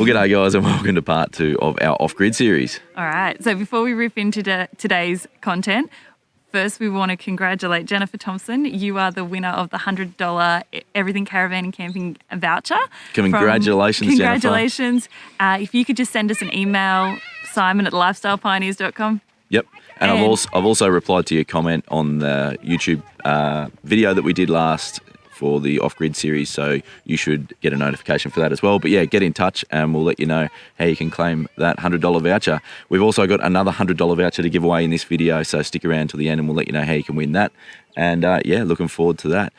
Well, g'day guys and welcome to part 2 of our off-grid series. All right, so before we rip into today's content, first we want to congratulate Jennifer Thompson. You are the winner of the $100 Everything Caravan and Camping voucher. Congratulations, Congratulations. If you could just send us an email, simon@lifestylepioneers.com. Yep, and I've also replied to your comment on the YouTube video that we did last for the off-grid series, so you should get a notification for that as well. But yeah, get in touch and we'll let you know how you can claim that $100 voucher. We've also got another $100 voucher to give away in this video, so stick around till the end and we'll let you know how you can win that. And yeah, looking forward to that.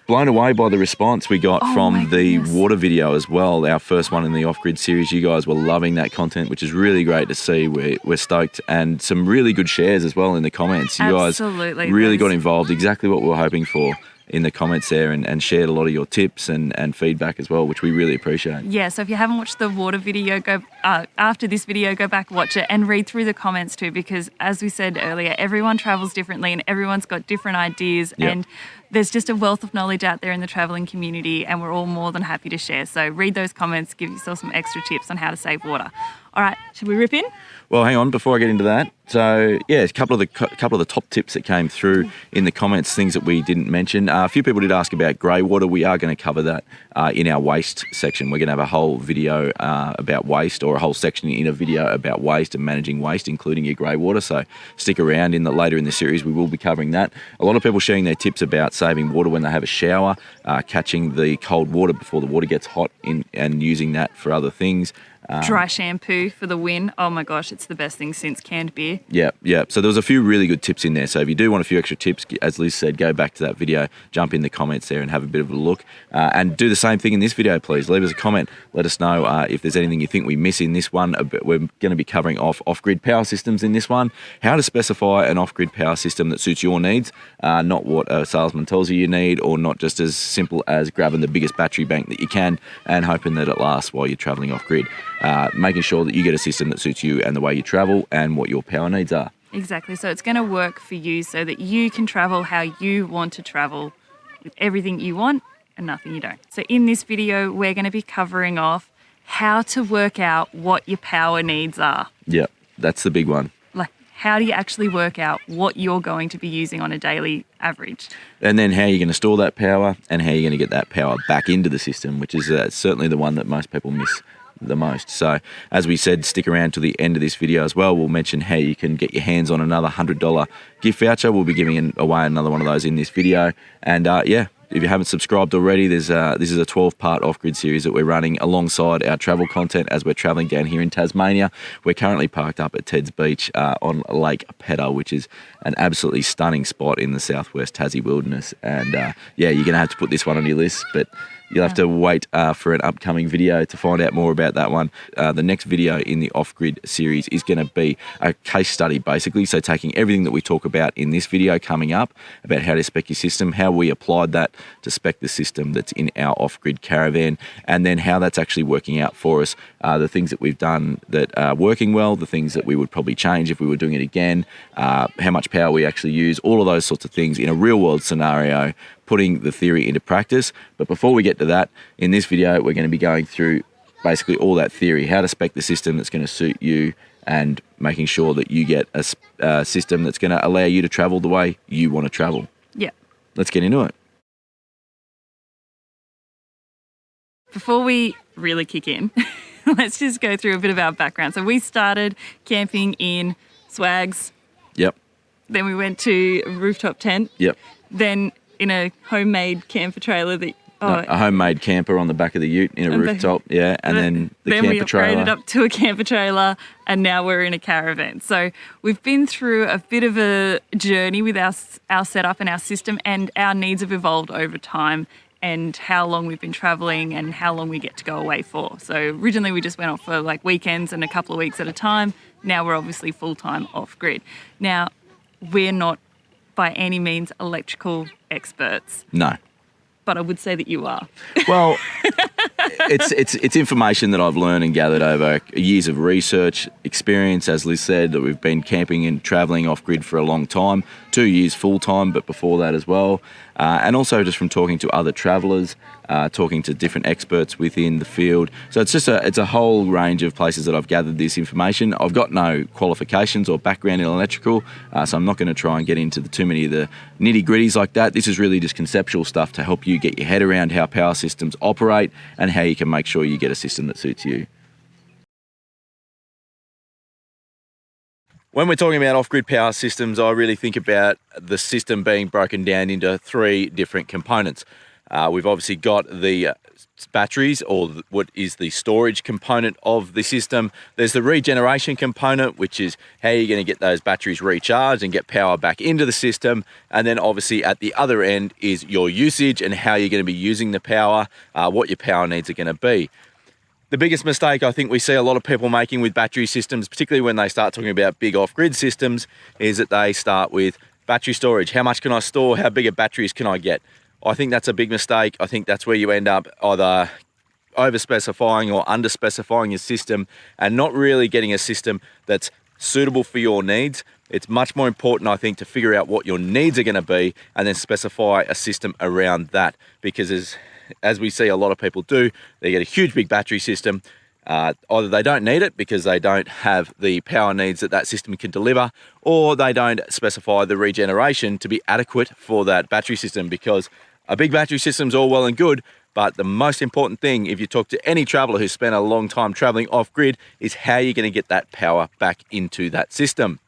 Blown away by the response we got from the water video as well, our first one in the off-grid series. You guys were loving that content, which is really great to see. We're stoked, and some really good shares as well in the comments. You guys really got involved, exactly what we were hoping for in the comments there, and shared a lot of your tips and feedback as well, which we really appreciate. Yeah, so if you haven't watched the water video, go after this video, go back, watch it and read through the comments too, because as we said earlier, everyone travels differently and everyone's got different ideas. Yep. And there's just a wealth of knowledge out there in the travelling community, and we're all more than happy to share. So read those comments, give yourself some extra tips on how to save water. All right, should we rip in? Well, hang on, before I get into that. So, yeah, a couple of the top tips that came through in the comments, things that we didn't mention. A few people did ask about grey water. We are going to cover that in our waste section. We're going to have a whole video about waste, or a whole section in a video about waste and managing waste, including your grey water. So stick around. Later in the series, we will be covering that. A lot of people sharing their tips about saving water when they have a shower, catching the cold water before the water gets hot and using that for other things. Dry shampoo for the win. Oh my gosh, it's the best thing since canned beer. Yeah. So there was a few really good tips in there. So if you do want a few extra tips, as Liz said, go back to that video, jump in the comments there and have a bit of a look. And do the same thing in this video, please. Leave us a comment. Let us know if there's anything you think we miss in this one. We're going to be covering off-grid power systems in this one. How to specify an off-grid power system that suits your needs, not what a salesman tells you need, or not just as simple as grabbing the biggest battery bank that you can and hoping that it lasts while you're traveling off-grid. Making sure that you get a system that suits you and the way you travel and what your power needs are. Exactly. So it's going to work for you so that you can travel how you want to travel, with everything you want and nothing you don't. So in this video, we're going to be covering off how to work out what your power needs are. Yep, that's the big one. Like, how do you actually work out what you're going to be using on a daily average? And then how you're going to store that power and how you're going to get that power back into the system, which is certainly the one that most people miss the most. So as we said, stick around to the end of this video as well. We'll mention how you can get your hands on another $100 gift voucher. We'll be giving away another one of those in this video. And yeah, if you haven't subscribed already, this is a 12-part off-grid series that we're running alongside our travel content as we're travelling down here in Tasmania. We're currently parked up at Ted's Beach on Lake Pedder, which is an absolutely stunning spot in the southwest Tassie wilderness. And yeah, you're going to have to put this one on your list, but you'll have to wait for an upcoming video to find out more about that one. The next video in the off-grid series is going to be a case study, basically. So taking everything that we talk about in this video coming up, about how to spec your system, how we applied that to spec the system that's in our off-grid caravan, and then how that's actually working out for us, the things that we've done that are working well, the things that we would probably change if we were doing it again, how much power we actually use, all of those sorts of things in a real-world scenario, putting the theory into practice. But before we get to that, in this video, we're going to be going through basically all that theory, how to spec the system that's going to suit you and making sure that you get a system that's going to allow you to travel the way you want to travel. Yeah. Let's get into it. Before we really kick in, let's just go through a bit of our background. So we started camping in swags. Yep. Then we went to a rooftop tent. Yep. Then in a homemade camper trailer a homemade camper on the back of the ute in a rooftop, yeah, and then the camper trailer. Then we upgraded up to a camper trailer, and now we're in a caravan. So we've been through a bit of a journey with our setup and our system, and our needs have evolved over time, and how long we've been travelling and how long we get to go away for. So originally we just went off for like weekends and a couple of weeks at a time. Now we're obviously full-time off-grid. Now, we're not by any means electrical experts. No. But I would say that you are. Well, it's information that I've learned and gathered over years of research experience. As Liz said, that we've been camping and travelling off grid for a long time, 2 years full time, but before that as well, and also just from talking to other travellers, talking to different experts within the field. So it's a whole range of places that I've gathered this information. I've got no qualifications or background in electrical, so I'm not going to try and get into too many of the nitty gritties like that. This is really just conceptual stuff to help you get your head around how power systems operate and how you can make sure you get a system that suits you. When we're talking about off-grid power systems, I really think about the system being broken down into 3 different components. We've obviously got the batteries, or what is the storage component of the system. There's the regeneration component, which is how you're going to get those batteries recharged and get power back into the system. And then obviously at the other end is your usage and how you're going to be using the power, what your power needs are going to be. The biggest mistake I think we see a lot of people making with battery systems, particularly when they start talking about big off-grid systems, is that they start with battery storage. How much can I store? How big of batteries can I get? I think that's a big mistake. I think that's where you end up either over-specifying or under-specifying your system and not really getting a system that's suitable for your needs. It's much more important, I think, to figure out what your needs are going to be and then specify a system around that, because as we see a lot of people do, they get a huge big battery system. Either they don't need it because they don't have the power needs that system can deliver, or they don't specify the regeneration to be adequate for that battery system, because a big battery system's all well and good, but the most important thing, if you talk to any traveller who's spent a long time travelling off-grid, is how you're going to get that power back into that system.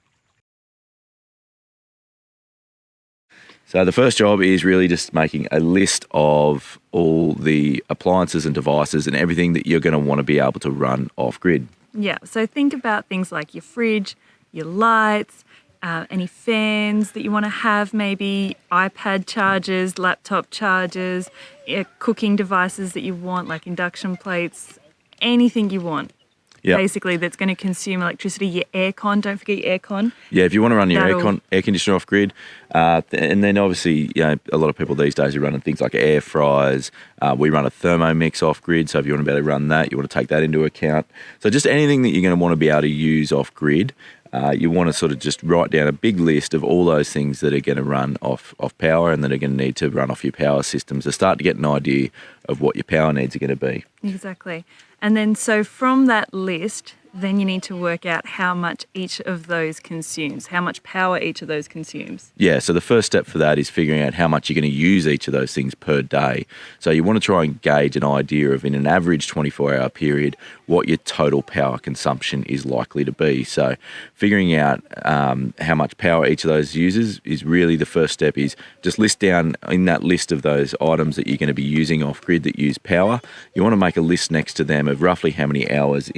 So the first job is really just making a list of all the appliances and devices and everything that you're going to want to be able to run off-grid. Yeah, so think about things like your fridge, your lights, any fans that you want to have, maybe iPad chargers, laptop chargers, cooking devices that you want, like induction plates, anything you want. Yep. Basically, that's going to consume electricity. Your aircon, don't forget your aircon. Yeah, if you want to run your air conditioner off grid, and then obviously, a lot of people these days are running things like air fryers. We run a Thermomix off grid, so if you want to be able to run that, you want to take that into account. So just anything that you're going to want to be able to use off grid, you want to sort of just write down a big list of all those things that are going to run off power and that are going to need to run off your power systems to start to get an idea of what your power needs are going to be. Exactly. And then so from that list, then you need to work out how much each of those consumes, how much power each of those consumes. Yeah, so the first step for that is figuring out how much you're going to use each of those things per day. So you want to try and gauge an idea of, in an average 24-hour period, what your total power consumption is likely to be. So figuring out how much power each of those uses is really the first step. Is just list down in that list of those items that you're going to be using off-grid that use power. You want to make a list next to them of roughly how many hours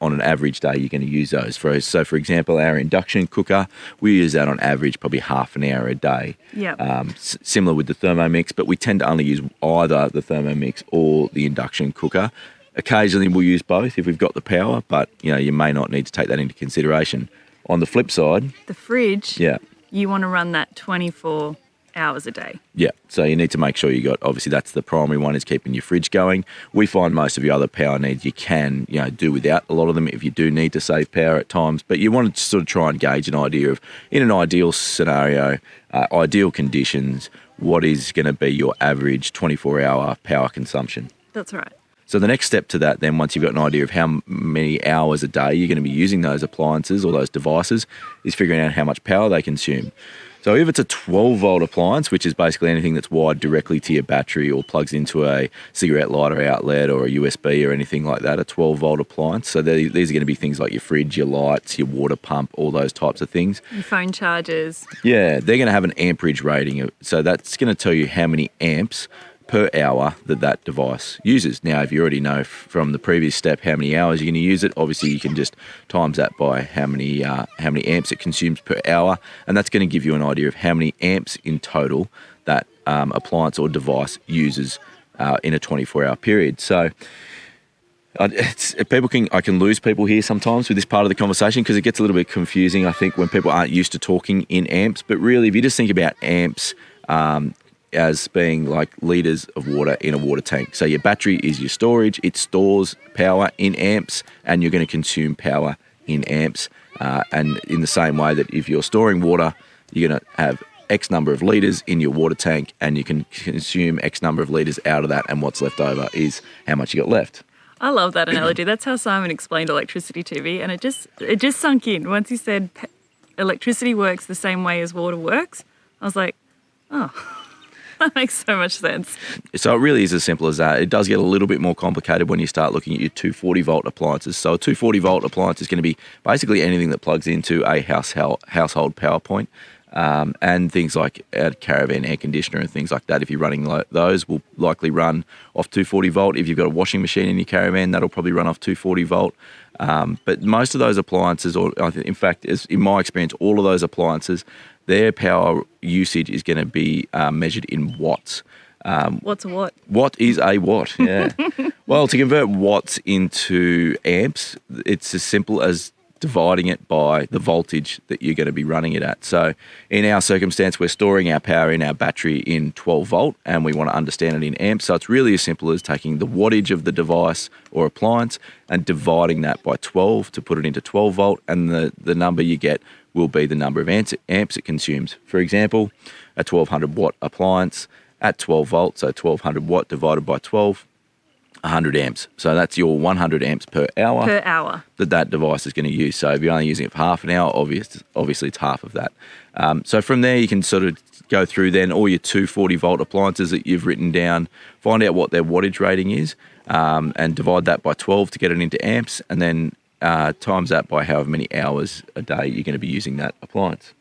on an average day you're going to use those. So for example, our induction cooker, we use that on average probably half an hour a day. Yep. Similar with the Thermomix, but we tend to only use either the Thermomix or the induction cooker. Occasionally we'll use both if we've got the power, but you may not need to take that into consideration. On the flip side, the fridge, yeah, you want to run that 24 hours a day. Yeah, so you need to make sure obviously that's the primary one, is keeping your fridge going. We find most of your other power needs you can do without a lot of them if you do need to save power at times, but you want to sort of try and gauge an idea of, in an ideal scenario, ideal conditions, what is going to be your average 24-hour power consumption. That's right. So the next step to that then, once you've got an idea of how many hours a day you're going to be using those appliances or those devices, is figuring out how much power they consume. So if it's a 12-volt appliance, which is basically anything that's wired directly to your battery or plugs into a cigarette lighter outlet or a USB or anything like that, a 12-volt appliance. So these are going to be things like your fridge, your lights, your water pump, all those types of things. Your phone chargers. Yeah, they're going to have an amperage rating. So that's going to tell you how many amps per hour that device uses. Now, if you already know from the previous step how many hours you're going to use it, obviously you can just times that by how many amps it consumes per hour, and that's going to give you an idea of how many amps in total that appliance or device uses in a 24-hour period. So I can lose people here sometimes with this part of the conversation because it gets a little bit confusing, I think, when people aren't used to talking in amps. But really, if you just think about amps, as being like litres of water in a water tank. So your battery is your storage. It stores power in amps, and you're going to consume power in amps. And in the same way that if you're storing water, you're going to have X number of litres in your water tank, and you can consume X number of litres out of that, and what's left over is how much you got left. I love that analogy. That's how Simon explained electricity to me, and it just sunk in. Once he said electricity works the same way as water works, I was like, oh, that makes so much sense. So it really is as simple as that. It does get a little bit more complicated when you start looking at your 240 volt appliances. So a 240 volt appliance is going to be basically anything that plugs into a household power point. And things like a Caravan air conditioner and things like that, if you're running those, will likely run off 240 volt. If you've got a washing machine in your Caravan, that'll probably run off 240 volt. But most of those appliances, or in fact, in my experience, all of those appliances, their power usage is going to be measured in watts. What's a watt? Watt is a watt, yeah. Well, to convert watts into amps, it's as simple as dividing it by the voltage that you're going to be running it at. So in our circumstance, we're storing our power in our battery in 12 volt, and we want to understand it in amps. So it's really as simple as taking the wattage of the device or appliance and dividing that by 12 to put it into 12 volt, and the number you get will be the number of amps it consumes. For example, a 1200 watt appliance at 12 volts, so 1200 watt divided by 12, 100 amps. So that's your 100 amps per hour. Per hour. That device is going to use. So if you're only using it for half an hour, obviously it's half of that. So from there, you can sort of go through then all your 240 volt appliances that you've written down, find out what their wattage rating is, and divide that by 12 to get it into amps, and then times that by however many hours a day you're going to be using that appliance.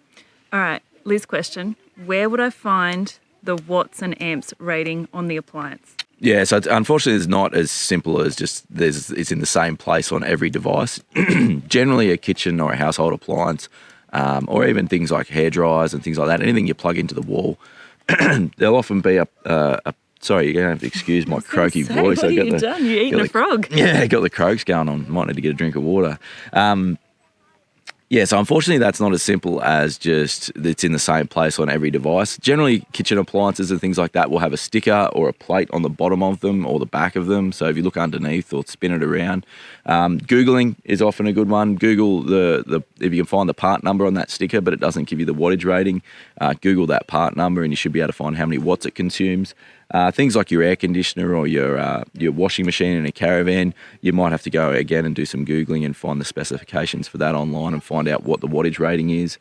All right, Liz, question. Where would I find the watts and amps rating on the appliance? Yeah, so unfortunately it's not as simple as just it's in the same place on every device. Generally a kitchen or a household appliance, or even things like hair dryers and things like that, anything you plug into the wall, there'll often be sorry, you're going to have to excuse my croaky voice. What have you done? You're eating a frog. Yeah, got the croaks going on. Might need to get a drink of water. Yeah, so unfortunately that's not as simple as just it's in the same place on every device. Generally, kitchen appliances and things like that will have a sticker or a plate on the bottom of them or the back of them. So if you look underneath or spin it around. Googling is often a good one. Google if you can find the part number on that sticker, but it doesn't give you the wattage rating, Google that part number and you should be able to find how many watts it consumes. Things like your air conditioner or your washing machine in a Caravan, you might have to go again and do some Googling and find the specifications for that online and find out what the wattage rating is.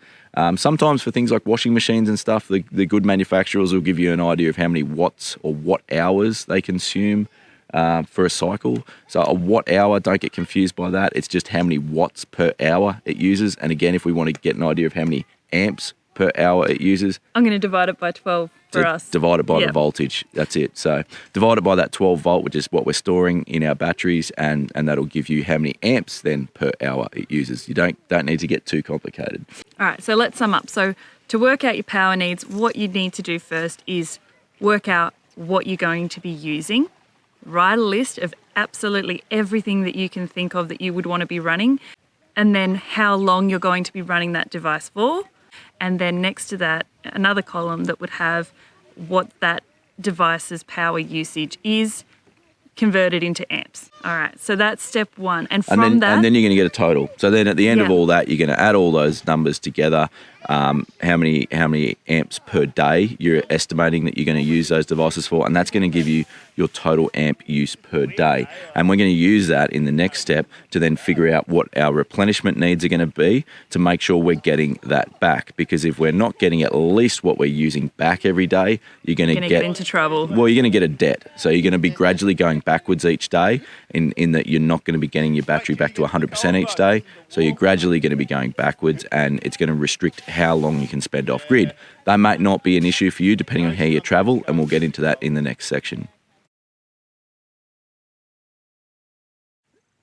Sometimes for things like washing machines and stuff, the good manufacturers will give you an idea of how many watts or watt hours they consume for a cycle. So a watt hour, don't get confused by that. It's just how many watts per hour it uses. And again, if we want to get an idea of how many amps per hour it uses, I'm going to divide it by 12 for us. Divide it by the voltage. That's it. So divide it by that 12 volt, which is what we're storing in our batteries, and that'll give you how many amps then per hour it uses. You don't need to get too complicated. All right, so let's sum up. So to work out your power needs, what you need to do first is work out what you're going to be using. Write a list of absolutely everything that you can think of that you would want to be running, and then how long you're going to be running that device for. And then next to that, another column that would have what that device's power usage is converted into amps. All right, so that's step one. And then you're going to get a total. So then at the end of all that, you're going to add all those numbers together. How many amps per day you're estimating that you're going to use those devices for, and that's going to give you your total amp use per day. And we're going to use that in the next step to then figure out what our replenishment needs are going to be to make sure we're getting that back. Because if we're not getting at least what we're using back every day, you're going to get into trouble. Well, you're going to get a debt. So you're going to be gradually going backwards each day in that you're not going to be getting your battery back to 100% each day. So you're gradually going to be going backwards, and it's going to restrict how long you can spend off grid. That might not be an issue for you depending on how you travel, and we'll get into that in the next section.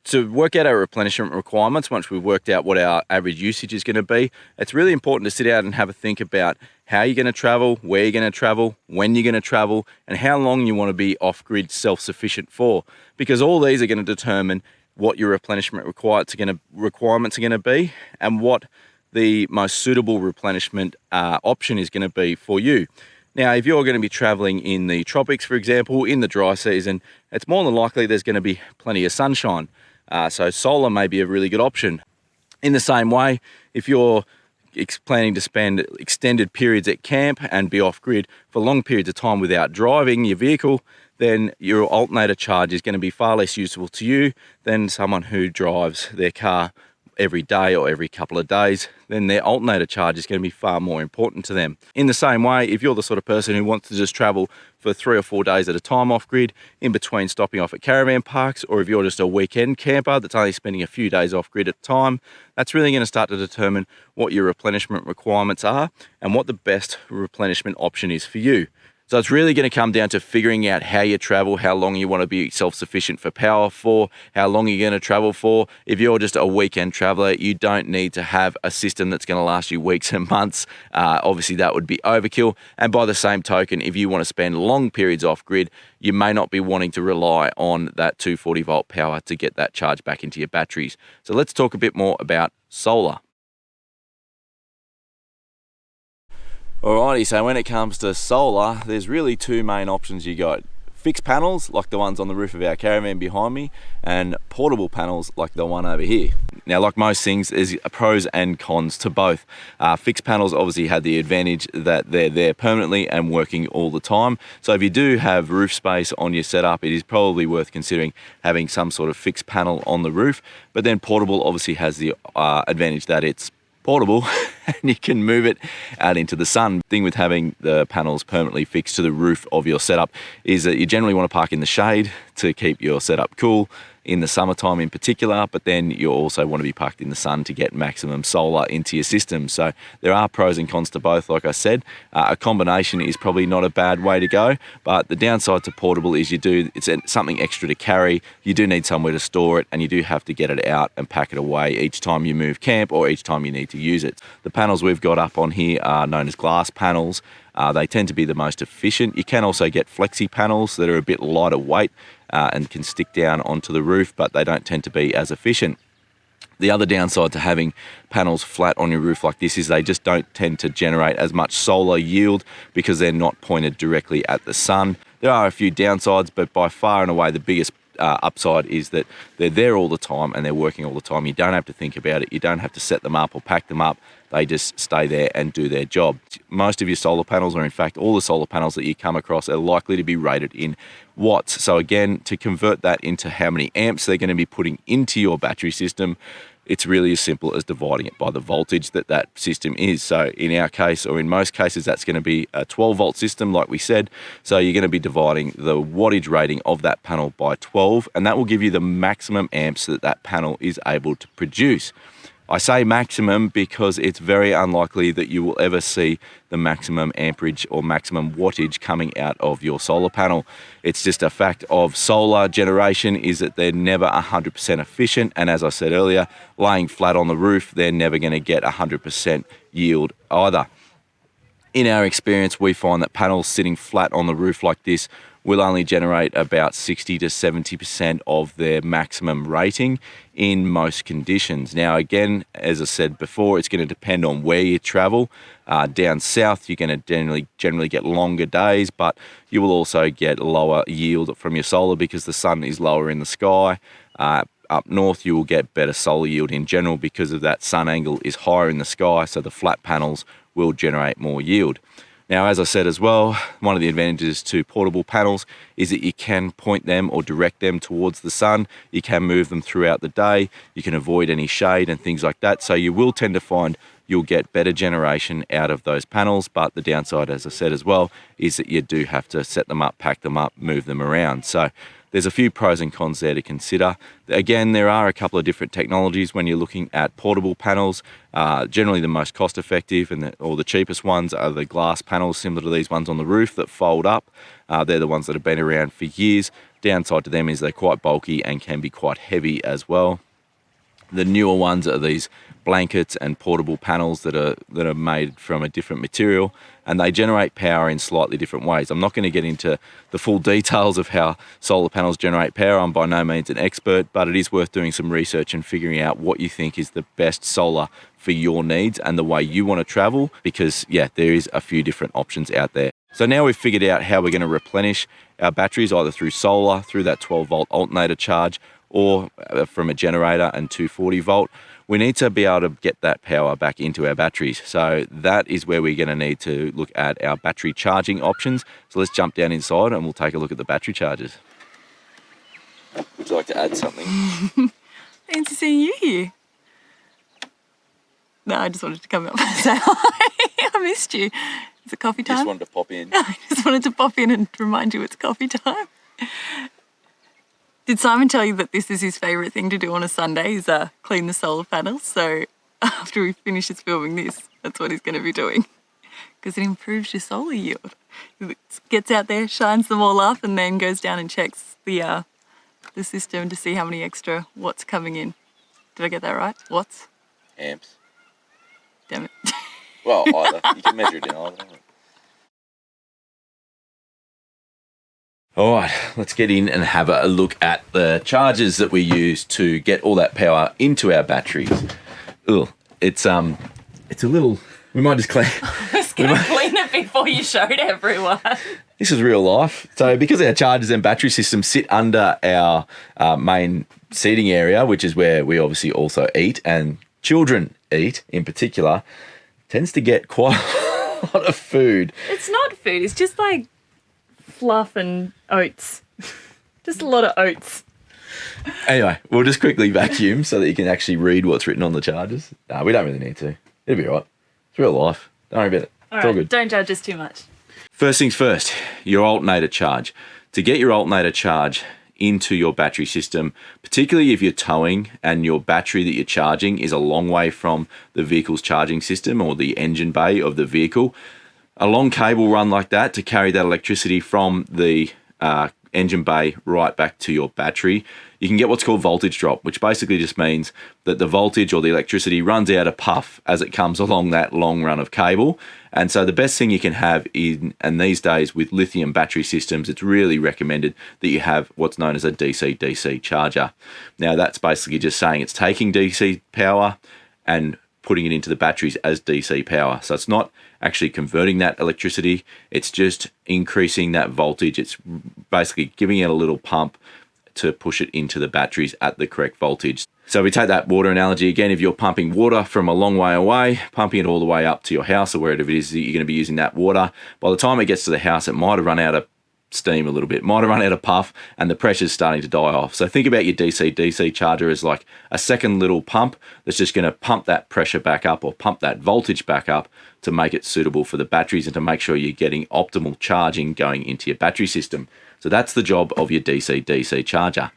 To work out our replenishment requirements, once we've worked out what our average usage is going to be, it's really important to sit out and have a think about how you're going to travel, where you're going to travel, when you're going to travel, and how long you want to be off-grid self-sufficient for. Because all these are going to determine what your replenishment requirements are going to be and what the most suitable replenishment option is going to be for you. Now, if you're going to be traveling in the tropics, for example, in the dry season, it's more than likely there's going to be plenty of sunshine. So solar may be a really good option. In the same way, if you're planning to spend extended periods at camp and be off-grid for long periods of time without driving your vehicle, then your alternator charge is going to be far less useful to you than someone who drives their car every day or every couple of days. Then their alternator charge is going to be far more important to them. In the same way, if you're the sort of person who wants to just travel for 3 or 4 days at a time off-grid, in between stopping off at caravan parks, or if you're just a weekend camper that's only spending a few days off-grid at a time, that's really going to start to determine what your replenishment requirements are and what the best replenishment option is for you. So it's really going to come down to figuring out how you travel, how long you want to be self-sufficient for power for, how long you're going to travel for. If you're just a weekend traveler, you don't need to have a system that's going to last you weeks and months. Obviously, that would be overkill. And by the same token, if you want to spend long periods off-grid, you may not be wanting to rely on that 240 volt power to get that charge back into your batteries. So let's talk a bit more about solar. Alrighty, so when it comes to solar, there's really 2 main options you got. Fixed panels, like the ones on the roof of our caravan behind me, and portable panels like the one over here. Now, like most things, there's pros and cons to both. Fixed panels obviously had the advantage that they're there permanently and working all the time. So if you do have roof space on your setup, it is probably worth considering having some sort of fixed panel on the roof. But then portable obviously has the advantage that it's portable and you can move it out into the sun. The thing with having the panels permanently fixed to the roof of your setup is that you generally want to park in the shade to keep your setup cool in the summertime in particular, but then you also want to be parked in the sun to get maximum solar into your system. So there are pros and cons to both, like I said. A combination is probably not a bad way to go, but the downside to portable is it's something extra to carry. You do need somewhere to store it, and you do have to get it out and pack it away each time you move camp or each time you need to use it. The panels we've got up on here are known as glass panels. They tend to be the most efficient. You can also get flexi panels that are a bit lighter weight and can stick down onto the roof, but they don't tend to be as efficient. The other downside to having panels flat on your roof like this is they just don't tend to generate as much solar yield because they're not pointed directly at the sun. There are a few downsides, but by far and away the biggest upside is that they're there all the time and they're working all the time. You don't have to think about it. You don't have to set them up or pack them up. They just stay there and do their job. Most of your solar panels, or in fact all the solar panels that you come across, are likely to be rated in watts. So again, to convert that into how many amps they're going to be putting into your battery system, it's really as simple as dividing it by the voltage that system is. So in our case, or in most cases, that's going to be a 12 volt system, like we said. So you're going to be dividing the wattage rating of that panel by 12, and that will give you the maximum amps that panel is able to produce. I say maximum because it's very unlikely that you will ever see the maximum amperage or maximum wattage coming out of your solar panel. It's just a fact of solar generation is that they're never 100% efficient. And as I said earlier, laying flat on the roof, they're never going to get 100% yield either. In our experience, we find that panels sitting flat on the roof like this will only generate about 60 to 70% of their maximum rating in most conditions. Now, again, as I said before, it's going to depend on where you travel. Down south, you're going to generally get longer days, but you will also get lower yield from your solar because the sun is lower in the sky. Up north, you will get better solar yield in general because of that sun angle is higher in the sky, so the flat panels will generate more yield. Now, as I said as well, one of the advantages to portable panels is that you can point them or direct them towards the sun. You can move them throughout the day. You can avoid any shade and things like that. So you will tend to find you'll get better generation out of those panels. But the downside, as I said as well, is that you do have to set them up, pack them up, move them around. So there's a few pros and cons there to consider. Again, there are a couple of different technologies when you're looking at portable panels. Generally the most cost effective or the cheapest ones are the glass panels, similar to these ones on the roof that fold up. They're the ones that have been around for years. Downside to them is they're quite bulky and can be quite heavy as well. The newer ones are these blankets and portable panels that are made from a different material, and they generate power in slightly different ways. I'm not going to get into the full details of how solar panels generate power. I'm by no means an expert, but it is worth doing some research and figuring out what you think is the best solar for your needs and the way you want to travel, because yeah, there is a few different options out there. So now we've figured out how we're going to replenish our batteries, either through solar, through that 12-volt alternator charge, or from a generator and 240 volt. We need to be able to get that power back into our batteries. So that is where we're going to need to look at our battery charging options. So let's jump down inside and we'll take a look at the battery chargers. Would you like to add something? Fancy seeing you here. No, I just wanted to come up and say hi. I missed you. Is it coffee time? Just wanted to pop in. I just wanted to pop in and remind you it's coffee time. Did Simon tell you that this is his favourite thing to do on a Sunday, is clean the solar panels? So after he finishes filming this, that's what he's going to be doing, because it improves your solar yield. He gets out there, shines them all up, and then goes down and checks the system to see how many extra watts coming in. Did I get that right? Watts? Amps. Damn it. Well, either. You can measure it in either. All right, let's get in and have a look at the chargers that we use to get all that power into our batteries. Ugh, it's a little. We might just clean. I was going to clean it before you showed everyone. This is real life. So because our chargers and battery systems sit under our main seating area, which is where we obviously also eat, and children eat in particular, tends to get quite a lot of food. It's not food. It's just like fluff and oats. Just a lot of oats. Anyway, we'll just quickly vacuum so that you can actually read what's written on the chargers. No, we don't really need to. It'll be all right. It's real life. Don't worry about it. It's all good. Don't judge us too much. First things first, your alternator charge. To get your alternator charge into your battery system, particularly if you're towing and your battery that you're charging is a long way from the vehicle's charging system or the engine bay of the vehicle, a long cable run like that to carry that electricity from the engine bay right back to your battery, you can get what's called voltage drop, which basically just means that the voltage or the electricity runs out a puff as it comes along that long run of cable. And so the best thing you can have and these days with lithium battery systems, it's really recommended that you have what's known as a DC-DC charger. Now that's basically just saying it's taking DC power and putting it into the batteries as DC power. So it's not actually converting that electricity, it's just increasing that voltage. It's basically giving it a little pump to push it into the batteries at the correct voltage. So we take that water analogy again. If you're pumping water from a long way away, pumping it all the way up to your house or wherever it is that you're going to be using that water, by the time it gets to the house, it might have run out of steam a little bit, might have run out of puff, and the pressure's starting to die off. So think about your DC-DC charger as like a second little pump that's just going to pump that pressure back up or pump that voltage back up to make it suitable for the batteries and to make sure you're getting optimal charging going into your battery system. So that's the job of your DC-DC charger.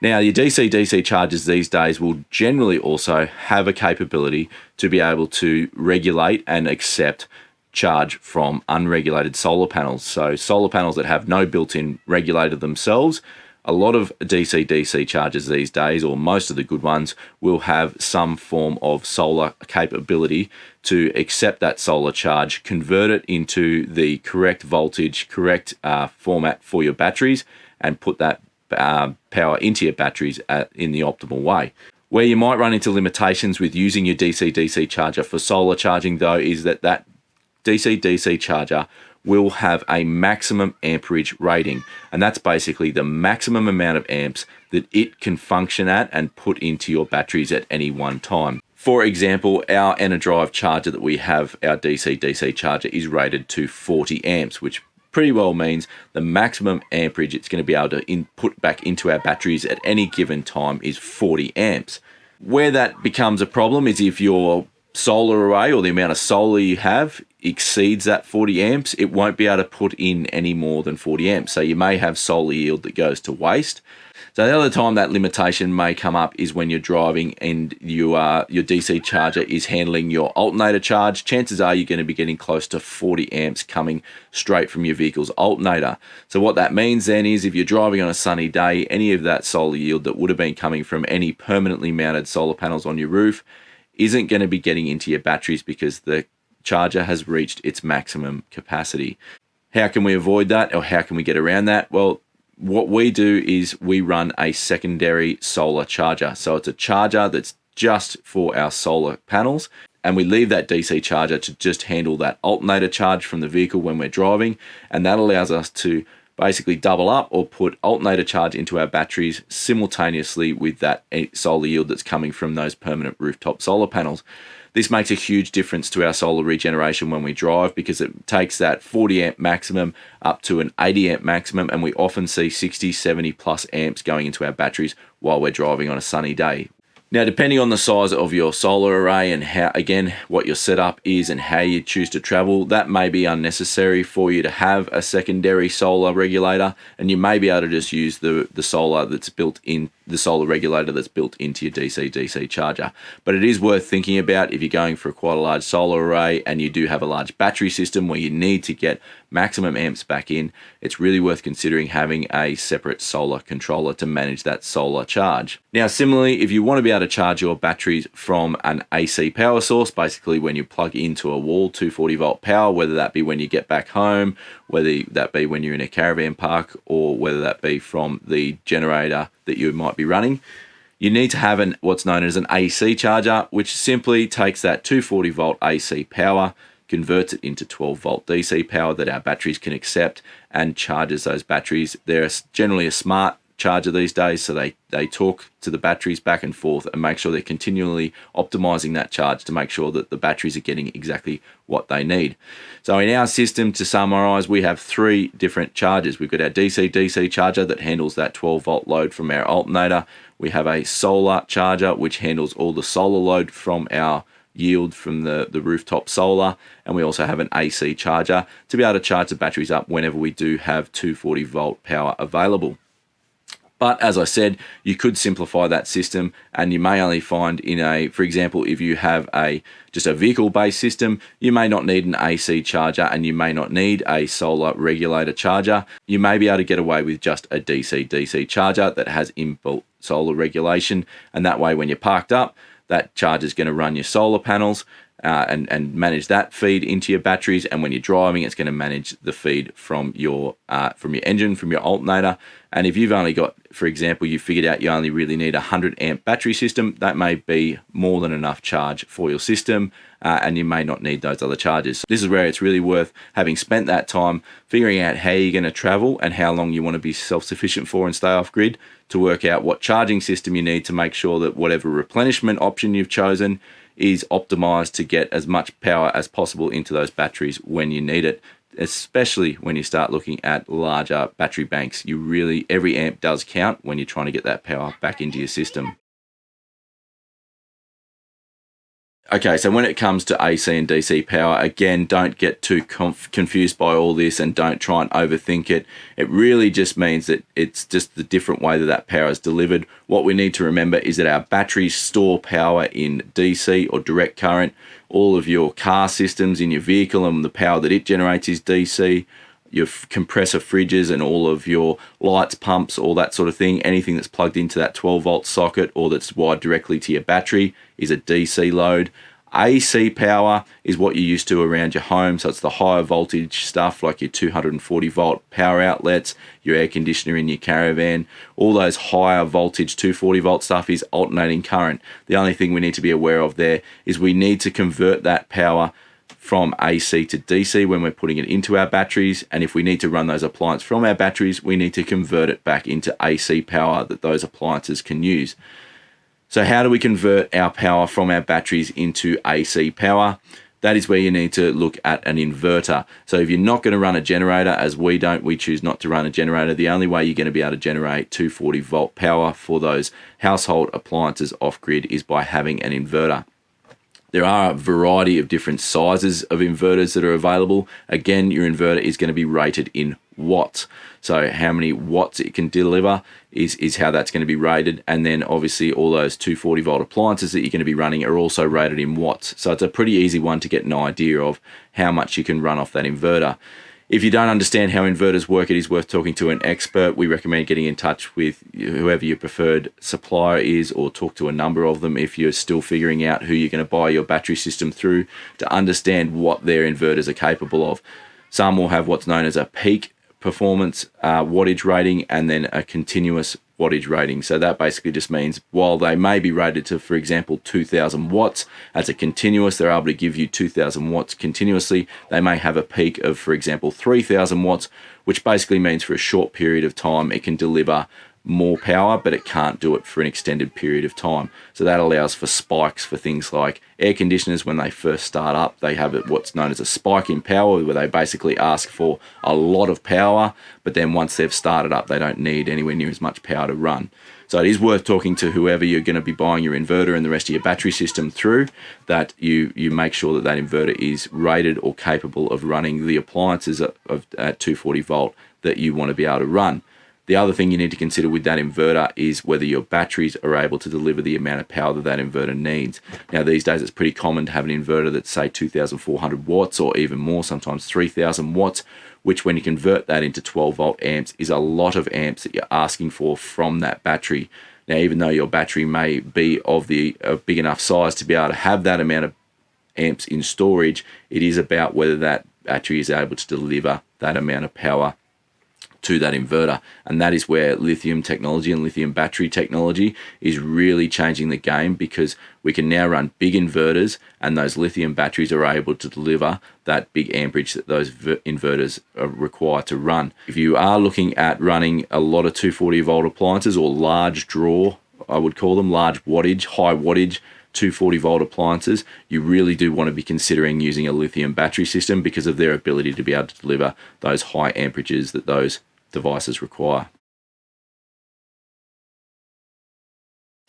Now, your DC-DC chargers these days will generally also have a capability to be able to regulate and accept charge from unregulated solar panels. So solar panels that have no built-in regulator themselves. A lot of DC-DC chargers these days, or most of the good ones, will have some form of solar capability to accept that solar charge, convert it into the correct voltage, correct format for your batteries, and put that power into your batteries in the optimal way. Where you might run into limitations with using your DC-DC charger for solar charging, though, is that DC-DC charger will have a maximum amperage rating, and that's basically the maximum amount of amps that it can function at and put into your batteries at any one time. For example, our EnerDrive charger that we have, our DC-DC charger, is rated to 40 amps, which pretty well means the maximum amperage it's going to be able to put back into our batteries at any given time is 40 amps. Where that becomes a problem is if your solar array or the amount of solar you have exceeds that 40 amps, it won't be able to put in any more than 40 amps. So you may have solar yield that goes to waste. So the other time that limitation may come up is when you're driving and your DC charger is handling your alternator charge. Chances are you're going to be getting close to 40 amps coming straight from your vehicle's alternator. So what that means then is if you're driving on a sunny day, any of that solar yield that would have been coming from any permanently mounted solar panels on your roof isn't going to be getting into your batteries because the charger has reached its maximum capacity. How can we avoid that, or how can we get around that? Well, what we do is we run a secondary solar charger. So it's a charger that's just for our solar panels. and we leave that DC charger to just handle that alternator charge from the vehicle when we're driving, and that allows us to basically double up or put alternator charge into our batteries simultaneously with that solar yield that's coming from those permanent rooftop solar panels. This makes a huge difference to our solar regeneration when we drive, because it takes that 40 amp maximum up to an 80 amp maximum, and we often see 60, 70 plus amps going into our batteries while we're driving on a sunny day. Now, depending on the size of your solar array and how, again, what your setup is and how you choose to travel, that may be unnecessary for you to have a secondary solar regulator, and you may be able to just use the solar that's built in, the solar regulator that's built into your DC charger. But it is worth thinking about if you're going for quite a large solar array and you do have a large battery system where you need to get maximum amps back in. It's really worth considering having a separate solar controller to manage that solar charge. Now, similarly, if you want to be able to charge your batteries from an AC power source, basically when you plug into a wall 240 volt power, whether that be when you get back home, whether that be when you're in a caravan park, or whether that be from the generator that you might be running, you need to have what's known as an AC charger, which simply takes that 240 volt AC power, converts it into 12 volt DC power that our batteries can accept, and charges those batteries. They're generally a smart charger these days, so they talk to the batteries back and forth and make sure they're continually optimizing that charge to make sure that the batteries are getting exactly what they need. So in our system, to summarize, we have 3 different chargers. We've got our DC charger that handles that 12 volt load from our alternator. We have a solar charger which handles all the solar load from our yield from the rooftop solar, and we also have an AC charger to be able to charge the batteries up whenever we do have 240 volt power available. But as I said, you could simplify that system, and you may only find for example, if you have just a vehicle-based system, you may not need an AC charger and you may not need a solar regulator charger. You may be able to get away with just a DC charger that has inbuilt solar regulation, and that way when you're parked up, that charger is going to run your solar panels and manage that feed into your batteries. And when you're driving, it's going to manage the feed from your engine, from your alternator. And if you've only got, for example, you figured out you only really need a 100 amp battery system, that may be more than enough charge for your system, and you may not need those other chargers. So this is where it's really worth having spent that time figuring out how you're going to travel and how long you want to be self-sufficient for and stay off grid, to work out what charging system you need to make sure that whatever replenishment option you've chosen is optimized to get as much power as possible into those batteries when you need it, especially when you start looking at larger battery banks. Every amp does count when you're trying to get that power back into your system. Okay, so when it comes to AC and DC power, again, don't get too confused by all this and don't try and overthink it. It really just means that it's just the different way that power is delivered. What we need to remember is that our batteries store power in DC or direct current. All of your car systems in your vehicle and the power that it generates is DC. Your compressor fridges and all of your lights, pumps, all that sort of thing, anything that's plugged into that 12 volt socket or that's wired directly to your battery is a DC load. AC power is what you're used to around your home, so it's the higher voltage stuff like your 240 volt power outlets, your air conditioner in your Caravan. All those higher voltage 240 volt stuff is alternating current. The only thing we need to be aware of there is we need to convert that power from AC to DC when we're putting it into our batteries, and if we need to run those appliances from our batteries, we need to convert it back into AC power that those appliances can use. So how do we convert our power from our batteries into AC power? That is where you need to look at an inverter. So if you're not going to run a generator, as we choose not to run a generator, the only way you're going to be able to generate 240 volt power for those household appliances off grid is by having an inverter. There are a variety of different sizes of inverters that are available. Again, your inverter is going to be rated in watts. So how many watts it can deliver is how that's going to be rated. And then obviously all those 240 volt appliances that you're going to be running are also rated in watts. So it's a pretty easy one to get an idea of how much you can run off that inverter. If you don't understand how inverters work, it is worth talking to an expert. We recommend getting in touch with whoever your preferred supplier is, or talk to a number of them if you're still figuring out who you're going to buy your battery system through, to understand what their inverters are capable of. Some will have what's known as a peak performance wattage rating and then a continuous wattage rating. So that basically just means while they may be rated to, for example, 2000 watts as a continuous, they're able to give you 2000 watts continuously. They may have a peak of, for example, 3000 watts, which basically means for a short period of time it can deliver more power, but it can't do it for an extended period of time. So that allows for spikes for things like air conditioners. When they first start up, they have what's known as a spike in power, where they basically ask for a lot of power, but then once they've started up, they don't need anywhere near as much power to run. So it is worth talking to whoever you're going to be buying your inverter and the rest of your battery system through, that you make sure that that inverter is rated or capable of running the appliances at 240 volt that you want to be able to run. The other thing you need to consider with that inverter is whether your batteries are able to deliver the amount of power that that inverter needs. Now, these days it's pretty common to have an inverter that's, say, 2,400 watts or even more, sometimes 3,000 watts, which when you convert that into 12 volt amps is a lot of amps that you're asking for from that battery. Now, even though your battery may be of big enough size to be able to have that amount of amps in storage, it is about whether that battery is able to deliver that amount of power to that inverter. And that is where lithium technology and lithium battery technology is really changing the game, because we can now run big inverters and those lithium batteries are able to deliver that big amperage that those inverters are required to run. If you are looking at running a lot of 240 volt appliances, or large draw, I would call them, large wattage, high wattage 240 volt appliances, you really do want to be considering using a lithium battery system because of their ability to be able to deliver those high amperages that those devices require.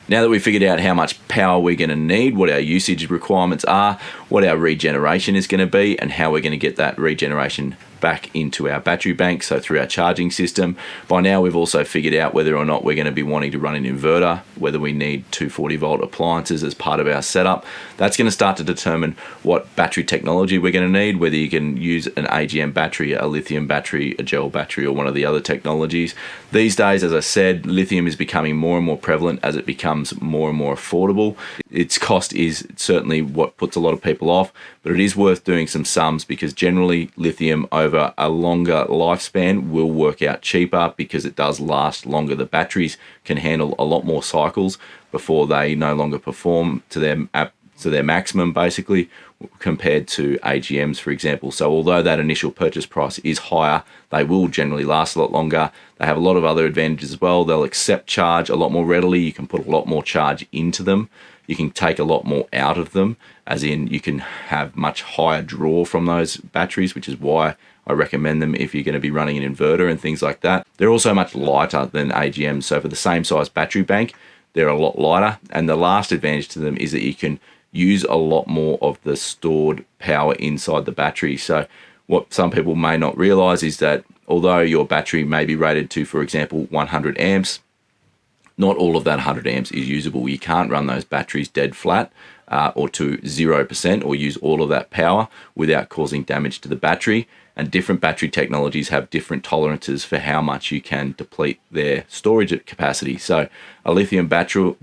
Now that we've figured out how much power we're going to need, what our usage requirements are, what our regeneration is going to be, and how we're going to get that regeneration back into our battery bank, so through our charging system. By now we've also figured out whether or not we're going to be wanting to run an inverter, whether we need 240 volt appliances as part of our setup. That's going to start to determine what battery technology we're going to need, whether you can use an AGM battery, a lithium battery, a gel battery, or one of the other technologies. These days, as I said, lithium is becoming more and more prevalent as it becomes more and more affordable. Its cost is certainly what puts a lot of people off, but it is worth doing some sums, because generally lithium over a longer lifespan will work out cheaper because it does last longer. The batteries can handle a lot more cycles before they no longer perform to their maximum, basically, compared to AGMs, for example. So although that initial purchase price is higher, they will generally last a lot longer. They have a lot of other advantages as well. They'll accept charge a lot more readily. You can put a lot more charge into them. You can take a lot more out of them, as in you can have much higher draw from those batteries, which is why I recommend them if you're going to be running an inverter and things like that. They're also much lighter than AGMs. So for the same size battery bank, they're a lot lighter. And the last advantage to them is that you can use a lot more of the stored power inside the battery. So what some people may not realize is that although your battery may be rated to, for example, 100 amps, not all of that 100 amps is usable. You can't run those batteries dead flat or to 0% or use all of that power without causing damage to the battery. And different battery technologies have different tolerances for how much you can deplete their storage capacity. So a lithium battery,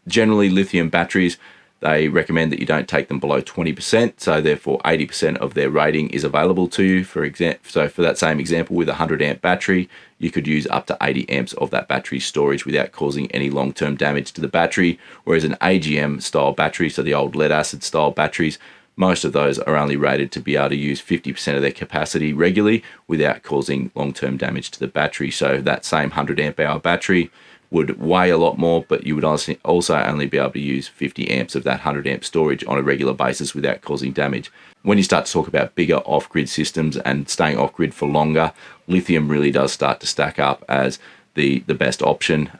generally lithium batteries, they recommend that you don't take them below 20%, so therefore 80% of their rating is available to you. So for that same example, with a 100 amp battery, you could use up to 80 amps of that battery storage without causing any long-term damage to the battery, whereas an AGM style battery, so the old lead acid style batteries, most of those are only rated to be able to use 50% of their capacity regularly without causing long-term damage to the battery. So that same 100 amp hour battery would weigh a lot more, but you would also only be able to use 50 amps of that 100 amp storage on a regular basis without causing damage. When you start to talk about bigger off-grid systems and staying off-grid for longer, lithium really does start to stack up as the best option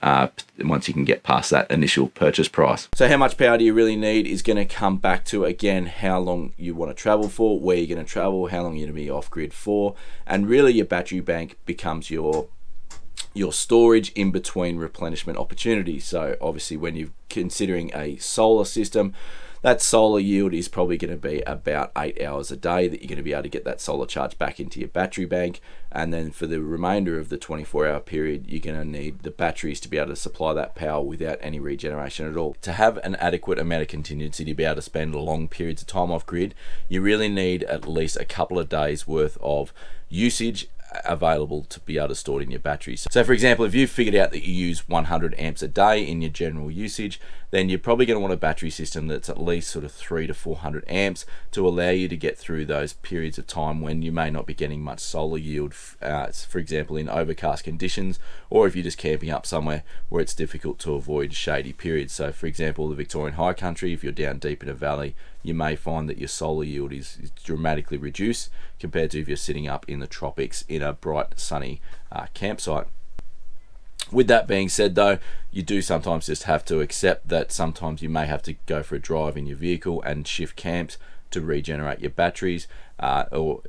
once you can get past that initial purchase price. So how much power do you really need is going to come back to, again, how long you want to travel for, where you're going to travel, how long you're going to be off-grid for, and really your battery bank becomes your storage in between replenishment opportunities. So obviously when you're considering a solar system, that solar yield is probably going to be about 8 hours a day that you're going to be able to get that solar charge back into your battery bank. And then for the remainder of the 24-hour period, you're going to need the batteries to be able to supply that power without any regeneration at all. To have an adequate amount of contingency to be able to spend long periods of time off grid, you really need at least a couple of days worth of usage available to be able to store it in your batteries. So for example, if you've figured out that you use 100 amps a day in your general usage, then you're probably going to want a battery system that's at least sort of 300 to 400 amps to allow you to get through those periods of time when you may not be getting much solar yield, for example in overcast conditions, or if you're just camping up somewhere where it's difficult to avoid shady periods. So for example, the Victorian high country, if you're down deep in a valley, you may find that your solar yield is dramatically reduced compared to if you're sitting up in the tropics in a bright sunny campsite. With that being said though, you do sometimes just have to accept that sometimes you may have to go for a drive in your vehicle and shift camps to regenerate your batteries, or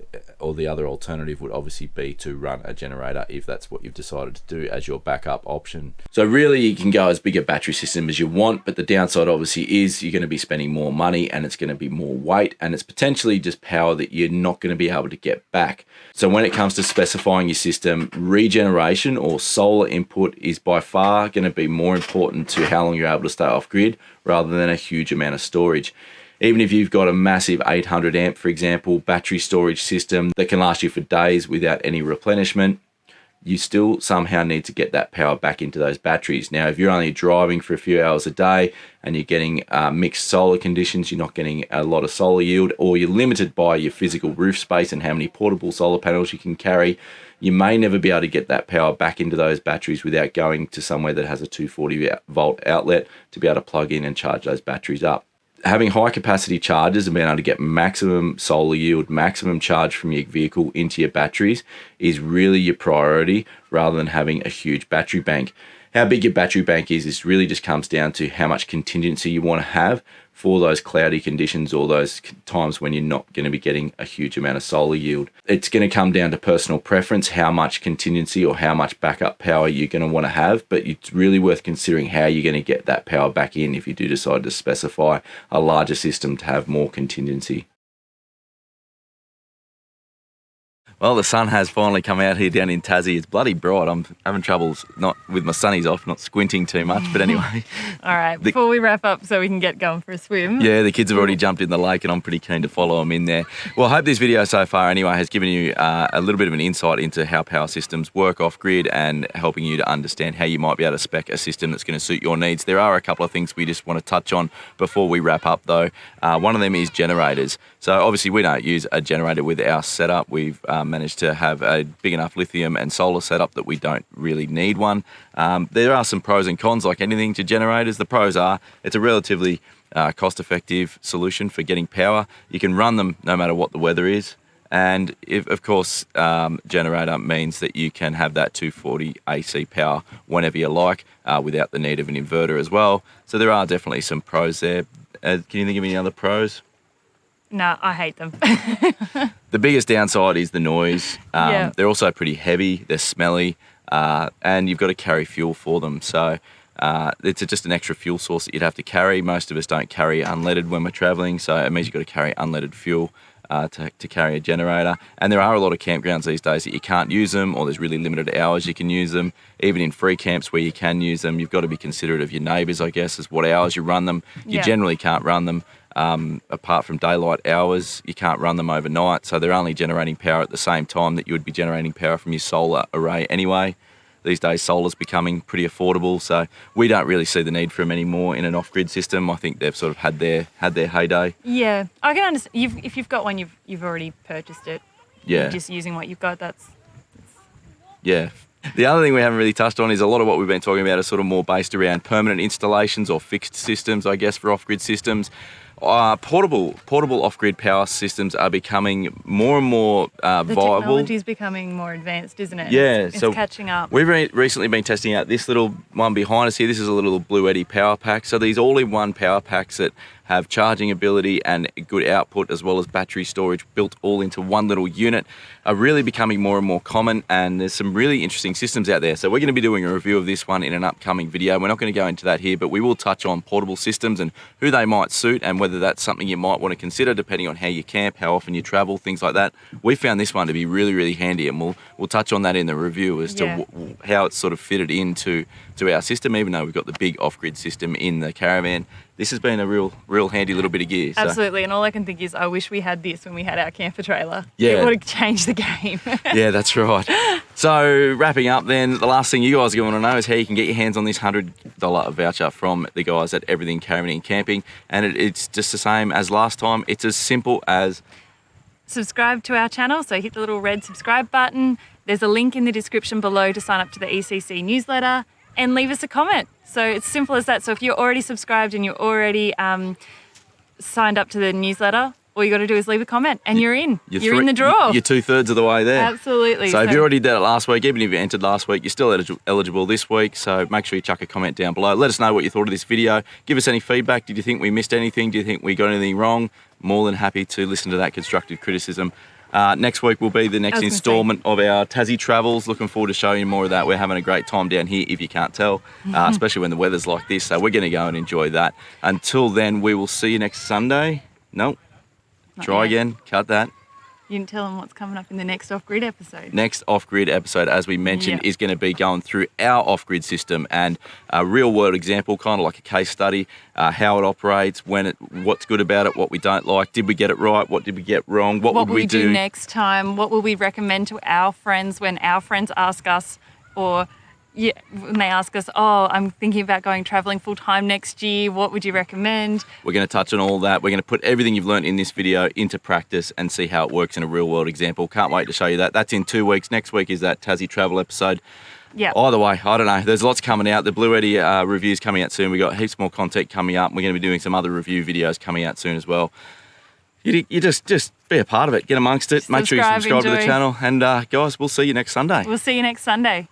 the other alternative would obviously be to run a generator if that's what you've decided to do as your backup option. So really you can go as big a battery system as you want, but the downside obviously is you're going to be spending more money and it's going to be more weight, and it's potentially just power that you're not going to be able to get back. So when it comes to specifying your system, regeneration or solar input is by far going to be more important to how long you're able to stay off grid rather than a huge amount of storage. Even if you've got a massive 800 amp, for example, battery storage system that can last you for days without any replenishment, you still somehow need to get that power back into those batteries. Now, if you're only driving for a few hours a day and you're getting mixed solar conditions, you're not getting a lot of solar yield, or you're limited by your physical roof space and how many portable solar panels you can carry, you may never be able to get that power back into those batteries without going to somewhere that has a 240 volt outlet to be able to plug in and charge those batteries up. Having high capacity chargers and being able to get maximum solar yield, maximum charge from your vehicle into your batteries is really your priority rather than having a huge battery bank. How big your battery bank is, this really just comes down to how much contingency you want to have for those cloudy conditions or those times when you're not going to be getting a huge amount of solar yield. It's going to come down to personal preference, how much contingency or how much backup power you're going to want to have, but it's really worth considering how you're going to get that power back in if you do decide to specify a larger system to have more contingency. Well, the sun has finally come out here down in Tassie. It's bloody bright. I'm having troubles not with my sunnies off, not squinting too much. But anyway. All right, before we wrap up so we can get going for a swim. Yeah, the kids have already jumped in the lake and I'm pretty keen to follow them in there. Well, I hope this video so far anyway has given you a little bit of an insight into how power systems work off-grid and helping you to understand how you might be able to spec a system that's going to suit your needs. There are a couple of things we just want to touch on before we wrap up though. One of them is generators. So obviously we don't use a generator with our setup. We've managed to have a big enough lithium and solar setup that we don't really need one. There are some pros and cons like anything to generators. The pros are it's a relatively cost-effective solution for getting power. You can run them no matter what the weather is. And if, of course, generator means that you can have that 240 AC power whenever you like without the need of an inverter as well. So there are definitely some pros there. Can you think of any other pros? No, I hate them. The biggest downside is the noise. Yeah. They're also pretty heavy, they're smelly, and you've got to carry fuel for them. So it's just an extra fuel source that you'd have to carry. Most of us don't carry unleaded when we're traveling, so it means you've got to carry unleaded fuel to carry a generator. And there are a lot of campgrounds these days that you can't use them, or there's really limited hours you can use them. Even in free camps where you can use them, you've got to be considerate of your neighbours, I guess, as what hours you run them. You generally can't run them apart from daylight hours. You can't run them overnight, so they're only generating power at the same time that you would be generating power from your solar array anyway. These days solar's becoming pretty affordable, so we don't really see the need for them anymore in an off-grid system. I think they've sort of had their heyday. Yeah, I can understand. If you've got one, you've already purchased it. Yeah. You're just using what you've got. Yeah. The other thing we haven't really touched on is a lot of what we've been talking about is sort of more based around permanent installations or fixed systems, I guess, for off-grid systems. Portable off-grid power systems are becoming more and more viable. The technology is becoming more advanced, isn't it? Yeah, it's catching up. We've recently been testing out this little one behind us here. This is a little Blue Eddy power pack. So these all-in-one power packs that have charging ability and good output as well as battery storage built all into one little unit are really becoming more and more common, and there's some really interesting systems out there. So we're going to be doing a review of this one in an upcoming video. We're not going to go into that here, but we will touch on portable systems and who they might suit and whether that's something you might want to consider depending on how you camp, how often you travel, things like that. We found this one to be really, really handy, and we'll touch on that in the review as to how it's sort of fitted into to our system, even though we've got the big off-grid system in the Caravan. This has been a real handy little bit of gear. So. Absolutely, and all I can think is I wish we had this when we had our camper trailer. Yeah. It would have changed the game. Yeah, that's right. So wrapping up then, the last thing you guys are going to know is how you can get your hands on this $100 voucher from the guys at Everything Caravan and Camping. And it's just the same as last time. It's as simple as... Subscribe to our channel, so hit the little red subscribe button. There's a link in the description below to sign up to the ECC newsletter and leave us a comment. So it's simple as that. So if you're already subscribed and you're already signed up to the newsletter, all you got to do is leave a comment and you're in. You're in the draw. You're 2/3 of the way there. Absolutely. So if you already did it last week, even if you entered last week, you're still eligible this week. So make sure you chuck a comment down below. Let us know what you thought of this video. Give us any feedback. Did you think we missed anything? Do you think we got anything wrong? More than happy to listen to that constructive criticism. Next week will be the next instalment of our Tassie travels. Looking forward to showing you more of that. We're having a great time down here, if you can't tell, especially when the weather's like this. So we're going to go and enjoy that. Until then, we will see you next Sunday. Nope. Try again. Cut that. You didn't tell them what's coming up in the next off-grid episode. Next off-grid episode, as we mentioned, is going to be going through our off-grid system and a real-world example, kind of like a case study, how it operates, what's good about it, what we don't like, did we get it right, what did we get wrong, what would we do next time, what will we recommend to our friends when our friends ask us, or when they ask us, oh, I'm thinking about going travelling full-time next year, what would you recommend? We're going to touch on all that. We're going to put everything you've learned in this video into practice and see how it works in a real-world example. Can't wait to show you that. That's in 2 weeks. Next week is that Tassie travel episode. Yeah. Either way, I don't know. There's lots coming out. The Blue Eddy review's coming out soon. We've got heaps more content coming up. We're going to be doing some other review videos coming out soon as well. You just be a part of it. Get amongst it. Make sure you subscribe to the channel. And guys, we'll see you next Sunday. We'll see you next Sunday.